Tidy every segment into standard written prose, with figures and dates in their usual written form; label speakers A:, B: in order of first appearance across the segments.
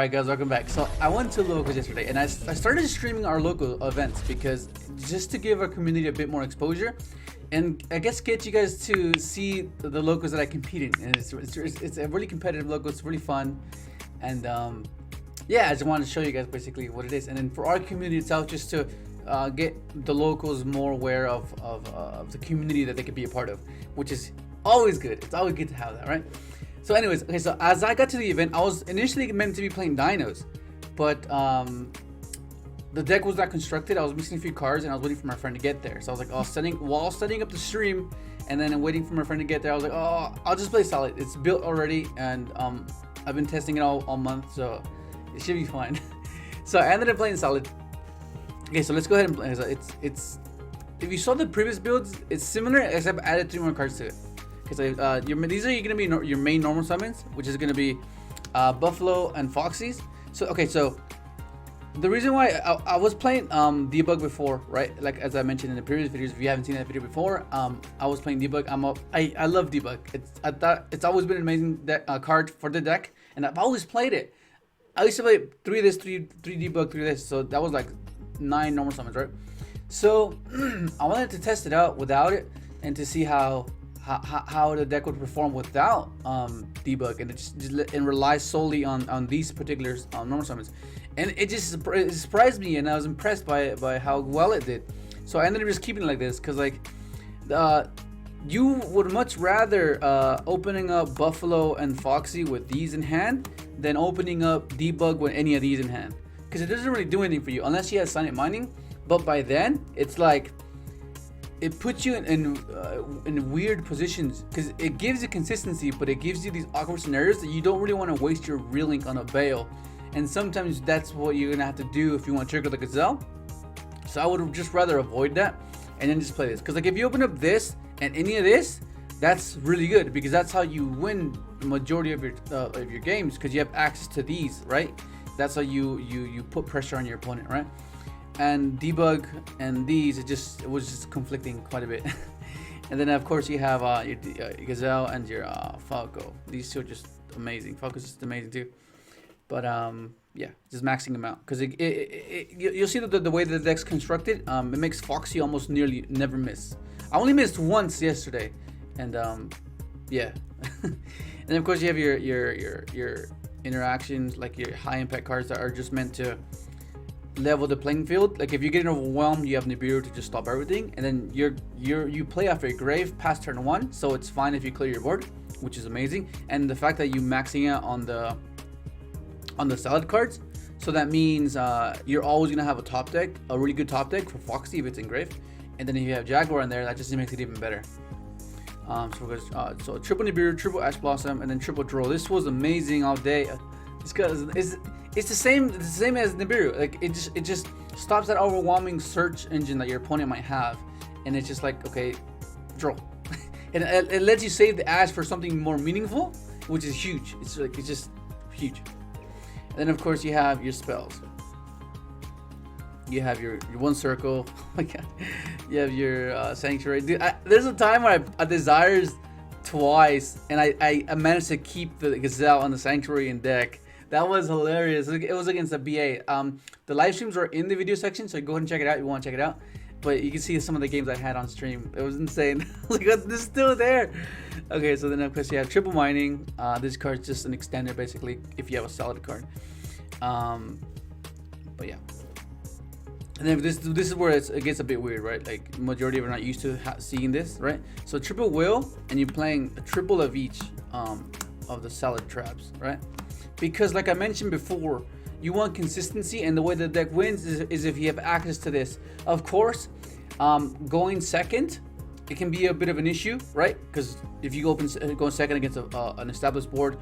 A: Alright guys, welcome back. So I went to locals yesterday and I started streaming our local events because just to give our community a bit more exposure and I guess get you guys to see the locals that I compete in. And it's a really competitive local, it's really fun. And yeah, I just wanted to show you guys basically what it is. And then for our community itself, just to get the locals more aware of the community that they could be a part of, which is always good. It's always good to have that, right? So anyways, okay, so as I got to the event, I was initially meant to be playing dinos, but the deck was not constructed. I was missing a few cards and I was waiting for my friend to get there. So I was like, while setting up the stream and then waiting for my friend to get there, I was like, oh, I'll just play solid. It's built already and I've been testing it all month, so it should be fine. So I ended up playing solid. Okay, so let's go ahead and play. It's if you saw the previous builds, it's similar except I added 3 more cards to it. Okay, so these are going to be your main normal summons, which is going to be Buffalo and Foxies. So okay, so the reason why I was playing Debug before, right? Like as I mentioned in the previous videos, if you haven't seen that video before, I was playing Debug. I love Debug. I thought it's always been an amazing card for the deck, and I've always played it. I used to play 3 this, 3 Debug, 3 this, so that was like 9 normal summons, right? So I wanted to test it out without it and to see how the deck would perform without Debug, and and rely solely on these particular normal summons. And it surprised me, and I was impressed by how well it did. So I ended up just keeping it like this, because like you would much rather opening up Buffalo and Foxy with these in hand than opening up Debug with any of these in hand, because it doesn't really do anything for you unless you have Silent Mining. But by then it's like it puts you in weird positions, because it gives you consistency, but it gives you these awkward scenarios that you don't really want to waste your relink on a Veil. And sometimes that's what you're gonna have to do if you want to trigger the Gazelle. So I would just rather avoid that and then just play this, because like if you open up this and any of this, that's really good, because that's how you win the majority of your games, because you have access to these, right? That's how you put pressure on your opponent, right? And Debug and these, it was just conflicting quite a bit. And then of course you have your Gazelle and your Falco. These two are just amazing. Falco's just amazing too. But yeah, just maxing them out, because you'll see that the way the deck's constructed, it makes Foxy almost nearly never miss. I only missed once yesterday, and yeah. And then of course you have your interactions, like your high impact cards that are just meant to level the playing field. Like if you're getting overwhelmed, you have Nibiru to just stop everything, and then you play off your grave past turn 1, so it's fine if you clear your board, which is amazing. And the fact that you maxing out on the salad cards, so that means you're always gonna have a really good top deck for Foxy if it's engraved. And then if you have Jaguar in there, that just makes it even better. So triple Nibiru, triple Ash Blossom, and then triple Droll. This was amazing all day. It's the same as Nibiru. Like it just stops that overwhelming search engine that your opponent might have, and it's just like, okay, Droll. And it lets you save the Ash for something more meaningful, which is huge. It's just huge. And then of course you have your spells. You have your one circle. Oh my god. You have your sanctuary. Dude, there's a time where I desires twice, and I managed to keep the Gazelle on the sanctuary in deck. That was hilarious. It was against a BA. The live streams are in the video section, so go ahead and check it out if you want to check it out. But you can see some of the games I had on stream. It was insane. Like, this is still there. Okay, so then of course you have triple mining. This card's just an extender basically if you have a solid card. But yeah. And then this is where it gets a bit weird, right? Like majority of them are not used to seeing this, right? So triple will, and you're playing a triple of each of the salad traps, right? Because like I mentioned before, you want consistency, and the way the deck wins is if you have access to this. Of course, going second, it can be a bit of an issue, right? Because if you go second against an established board,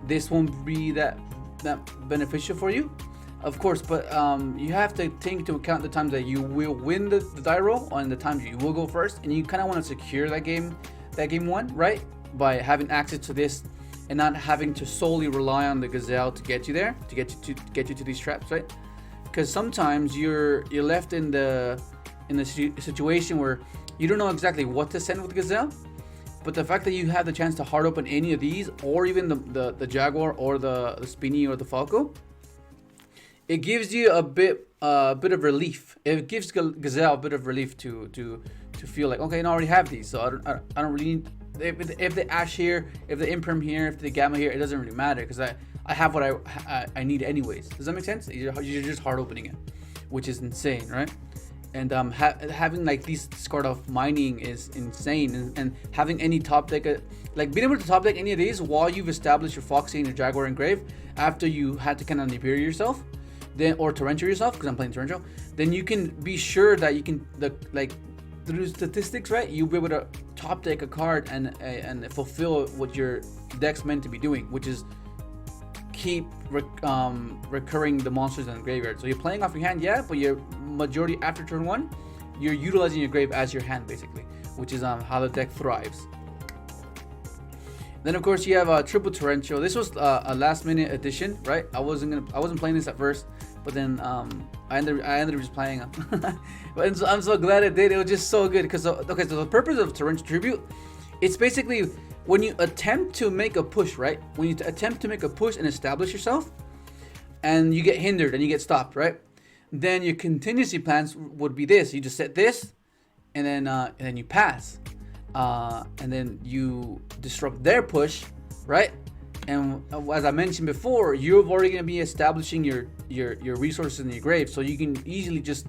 A: this won't be that beneficial for you, of course. But you have to take into account the times that you will win the die roll and the times you will go first, and you kind of want to secure that game one, right? By having access to this and not having to solely rely on the Gazelle to get you there, to get you to these traps, right? Because sometimes you're left in the situation where you don't know exactly what to send with Gazelle, but the fact that you have the chance to hard open any of these, or even the Jaguar or the Spinny or the Falco, it gives you a bit of relief. It gives Gazelle a bit of relief to feel like, okay, I already have these, so I don't really need, if the Ash here, if the Imperm here, if the Gamma here, it doesn't really matter because I have what I need anyways. Does that make sense? You're just hard opening it, which is insane, right? And having like these discard off mining is insane, and having any top deck, like being able to top deck any of these while you've established your Foxy and your Jaguar Engrave after you had to kind of Nibiru yourself, then or Torrential yourself, because I'm playing Torrential, then you can be sure that you can through statistics, right? You'll be able to top deck a card and fulfill what your deck's meant to be doing, which is keep recurring the monsters in the graveyard. So you're playing off your hand, yeah, but your majority after turn 1, you're utilizing your grave as your hand basically, which is how the deck thrives. Then of course you have a triple torrential. This was a last minute addition, right? I wasn't playing this at first, but then I ended up just playing it. But I'm so glad I did. It was just so good because okay, so the purpose of torrential tribute, it's basically when you attempt to make a push, right? When you attempt to make a push and establish yourself, and you get hindered and you get stopped, right? Then your contingency plans would be this: you just set this, and then you pass, and then you disrupt their push, right? And as I mentioned before, you're already going to be establishing your resources in your grave, so you can easily just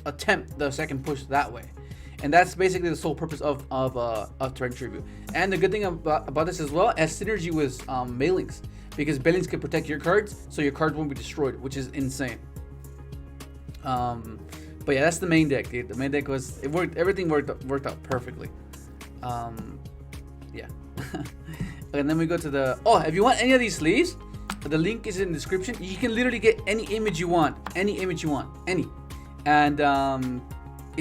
A: attempt the second push that way. And that's basically the sole purpose of Torrent Tribute. And the good thing about this as well, as synergy with Mailings, because Mailings can protect your cards, so your cards won't be destroyed, which is insane. But yeah, that's the main deck, dude. The main deck everything worked out perfectly. Yeah. And then we go to the, if you want any of these sleeves, the link is in the description. You can literally get any image you want, and it's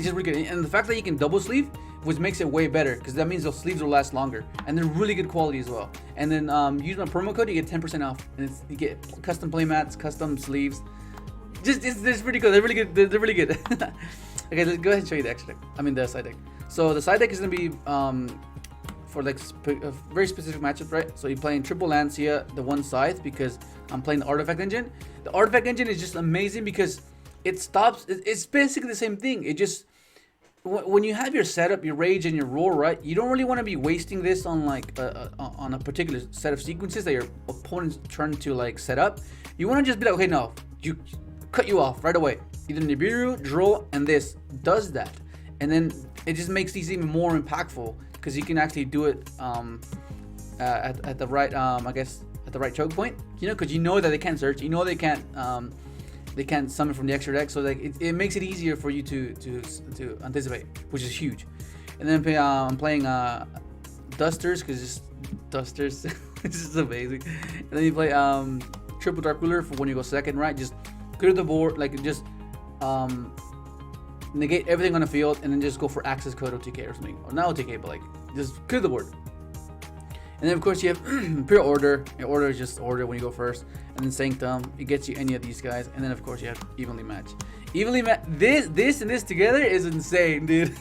A: just really good. And the fact that you can double sleeve, which makes it way better, because that means those sleeves will last longer, and they're really good quality as well. And then use my promo code, you get 10% off, and you get custom playmats, custom sleeves. It's pretty good. They're really good. They're really good. Okay, let's go ahead and show you the extra deck. I mean the side deck. So the side deck is gonna be for like a very specific matchup, right? So you're playing triple Lancia, the one scythe, because I'm playing the artifact engine. The artifact engine is just amazing because it stops. It's basically the same thing. It just, when you have your setup, your rage and your roar, right? You don't really want to be wasting this on like on a particular set of sequences that your opponent's trying to like set up. You want to just be like, okay, no, you cut you off right away. Either Nibiru, Droll, and this does that, and then it just makes these even more impactful because you can actually do it at the right I guess at the right choke point, you know, because you know that they can't search, you know they can't summon from the extra deck, so like it makes it easier for you to anticipate, which is huge. And then I'm playing Dusters, because just Dusters it's just amazing. And then you play triple Dark Ruler for when you go second, right? Just clear the board, like just negate everything on the field, and then just go for access code OTK or something, or not OTK, but like just clear the board. And then of course you have Pure Order. Your order is just order when you go first, and then Sanctum, it gets you any of these guys. And then of course you have Evenly Match. This and this together is insane, dude.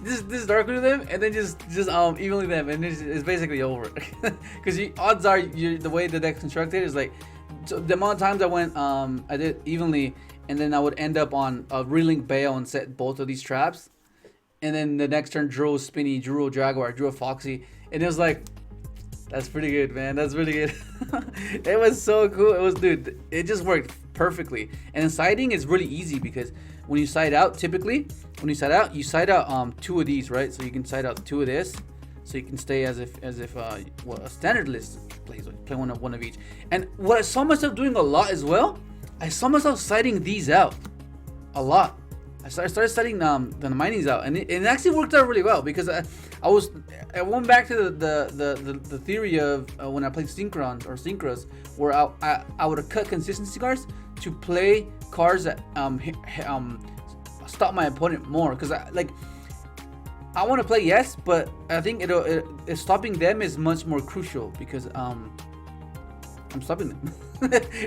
A: this Dark with them, and then just evenly them, and it's basically over. Because odds are the way the deck's constructed is like, so the amount of times I went I did evenly, and then I would end up on a Relink Bale and set both of these traps, and then the next turn drew Spinny, drew a Jaguar, drew a Foxy, and it was like, that's pretty good, man. That's really good. It was so cool. It was, dude, it just worked perfectly. And siding is really easy because when you side out, typically, you side out two of these, right? So you can side out two of this, so you can stay as if a standard list plays, play one of each. And what I saw myself doing a lot as well, I saw myself siding these out a lot. I started studying the minings out, and it actually worked out really well because I went back to the theory of when I played synchros, where I would cut consistency cards to play cards that stop my opponent more, because I want to play, yes, but I think stopping them is much more crucial because I'm stopping them.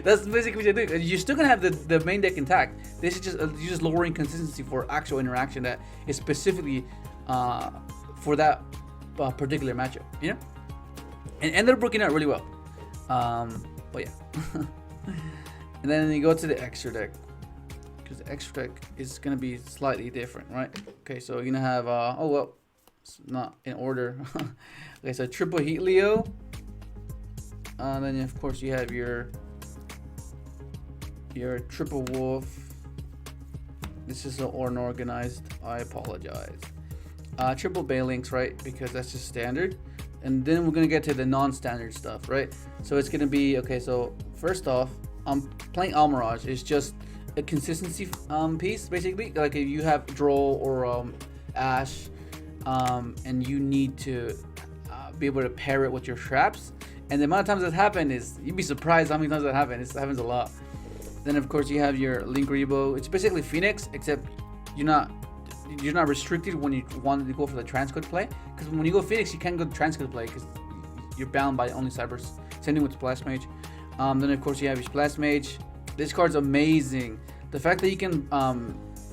A: That's basically what you do. You're still gonna have the main deck intact. This is just you're just lowering consistency for actual interaction that is specifically for that particular matchup, you know. And ended up working out really well. But yeah. And then you go to the extra deck, because the extra deck is gonna be slightly different, right? Okay, so you're gonna have oh well, it's not in order. Okay, so triple Helio. Then of course you have your triple Wolf. This is unorganized. I apologize. Triple Balinks, right? Because that's just standard. And then we're gonna get to the non-standard stuff, right? So it's gonna be okay. So first off, playing Almirage is just a consistency piece, basically. Like if you have Droll or Ash, and you need to be able to pair it with your traps. And the amount of times that happen is, you'd be surprised how many times that happens. It happens a lot. Then of course you have your Link Rebo. It's basically Phoenix, except you're not restricted when you want to go for the transcode play. Because when you go Phoenix, you can't go transcode play because you're bound by only Cybers. Same thing with Splash Mage. Then of course you have your Splash Mage. This card's amazing. The fact that you can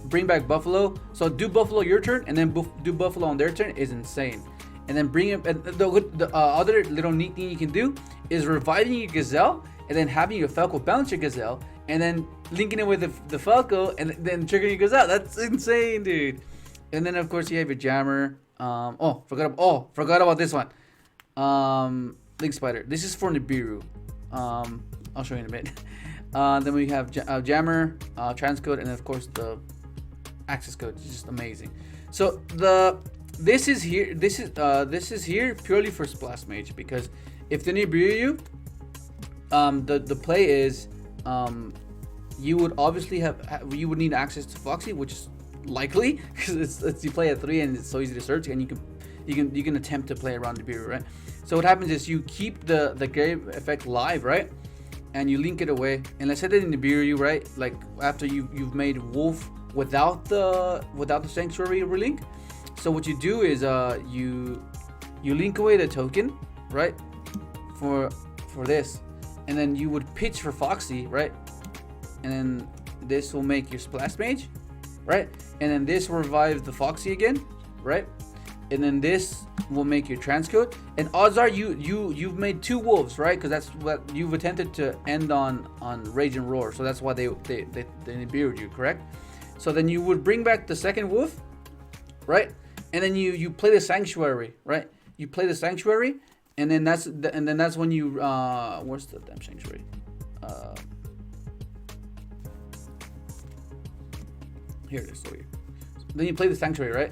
A: bring back Buffalo. So do Buffalo your turn, and then do Buffalo on their turn is insane. And then bring it. The other little neat thing you can do is reviving your Gazelle, and then having your Falco balance your Gazelle, and then linking it with the Falco, and then triggering your Gazelle. That's insane, dude. And then of course you have your Jammer. Forgot about this one. Link Spider. This is for Nibiru. I'll show you in a bit. Then we have Jammer, Transcode, and of course the access code. It's just amazing. So this is here purely for Splash Mage, because if they Nibiru you, the play is you would obviously you would need access to Foxy, which is likely because it's you play at 3 and it's so easy to search, and you can attempt to play around Nibiru, right? So what happens is you keep the grave effect live, right? And you link it away, and let's say that in Nibiru you, right, like after you've made Wolf without the Sanctuary relink. So what you do is you link away the token, right, for this, and then you would pitch for Foxy, right, and then this will make your Splash Mage, right, and then this will revive the Foxy again, right, and then this will make your Transcode, and odds are you've made 2 wolves, right, because that's what you've attempted to end on Rage and Roar, so that's why they Nibiru'd you, correct? So then you would bring back the second wolf, right, and then you play the Sanctuary, right? You play the Sanctuary, and then that's when you where's the damn Sanctuary? Here it is. So then you play the Sanctuary, right?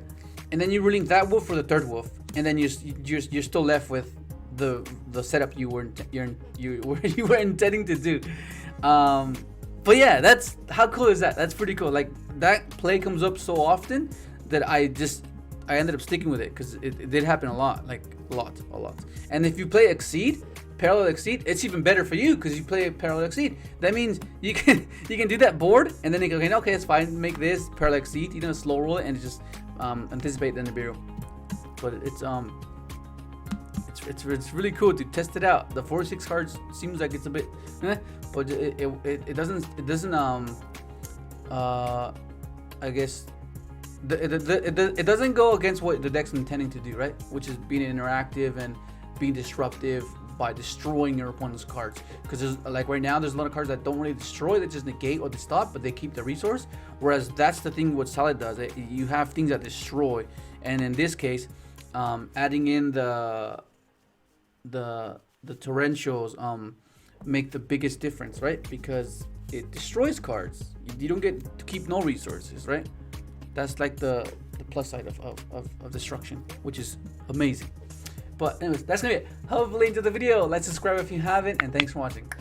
A: And then you relink that wolf for the third wolf, and then you're still left with the setup you were intending to do. But yeah, that's how cool is that? That's pretty cool. Like that play comes up so often that I ended up sticking with it because it did happen a lot, like a lot. And if you play Exceed, Parallel Exceed, it's even better for you because you play Parallel Exceed. That means you can do that board, and then you go, okay, it's fine, make this Parallel Exceed, slow roll it, and just anticipate the Nibiru. But it's really cool to test it out. The 46 cards seems like it's a bit, but it doesn't I guess. It doesn't go against what the deck's intending to do, right? Which is being interactive and being disruptive by destroying your opponent's cards. Because there's like right now, there's a lot of cards that don't really destroy; they just negate or they stop, but they keep the resource. Whereas that's the thing what Salad does. You have things that destroy, and in this case, adding in the torrentials make the biggest difference, right? Because it destroys cards. You don't get to keep no resources, right? That's like the plus side of destruction, which is amazing. But anyways, that's gonna be it. Hopefully enjoyed the video. Like, subscribe if you haven't, and thanks for watching.